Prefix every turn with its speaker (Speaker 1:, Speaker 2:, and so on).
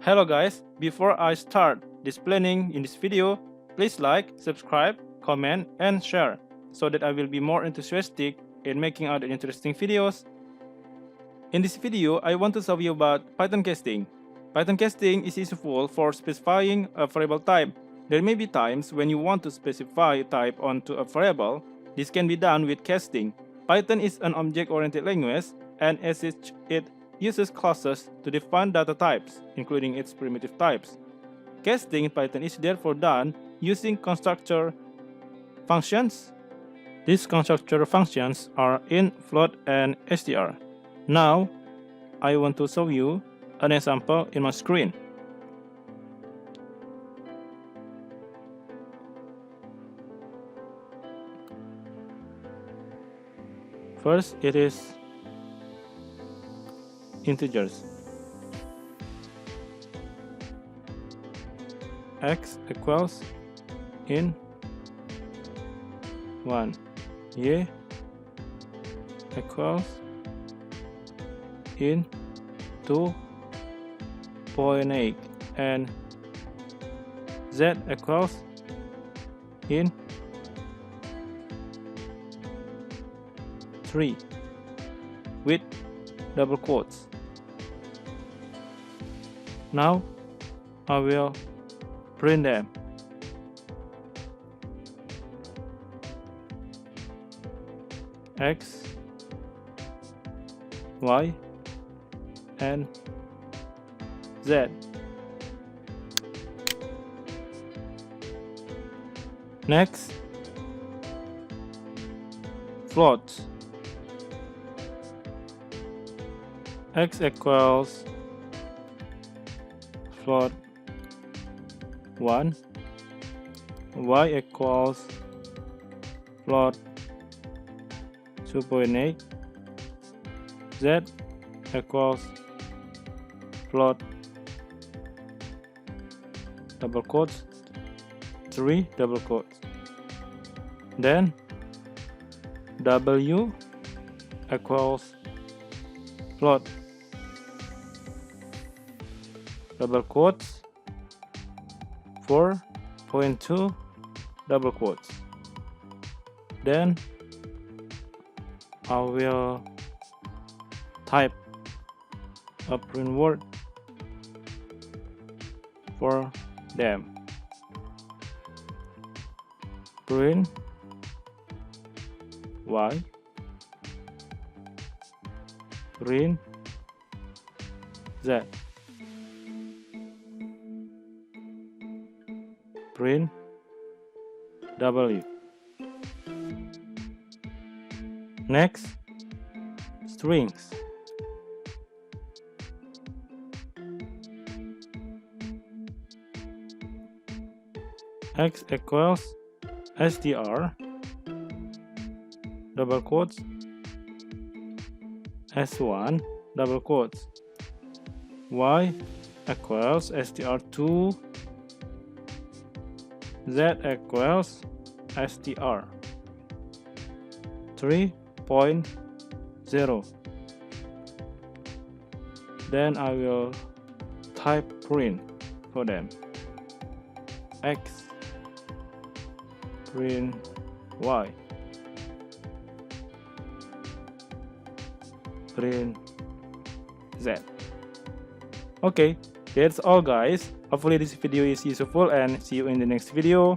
Speaker 1: Hello guys, before I start explaining in this video, please like, subscribe, comment, and share so that I will be more enthusiastic in making other interesting videos. In this video, I want to show you about Python casting. Python casting is useful for specifying a variable type. There may be times when you want to specify type onto a variable. This can be done with casting. Python is an object-oriented language, and as such, it uses classes to define data types, including its primitive types. Casting in Python is therefore done using constructor functions. These constructor functions are int, float, and str. Now, I want to show you an example in my screen. First, it is integers. X equals int 1, y equals int 2.8, and z equals int 3 with double quotes. Now I will print them. X, Y, and Z. Next, float. X equals float 1, y equals float 2.8, z equals float double quotes 3 double quotes. Then w equals float double quotes 4.2 double quotes. Then I will type a print word for them. Print y, print z, print w. Next, strings. X equals str double quotes s1 double quotes, y equals str2, z equals str 3.0. Then I will type print for them. X, print y, print z. Okay, that's all guys. Hopefully this video is useful, and see you in the next video.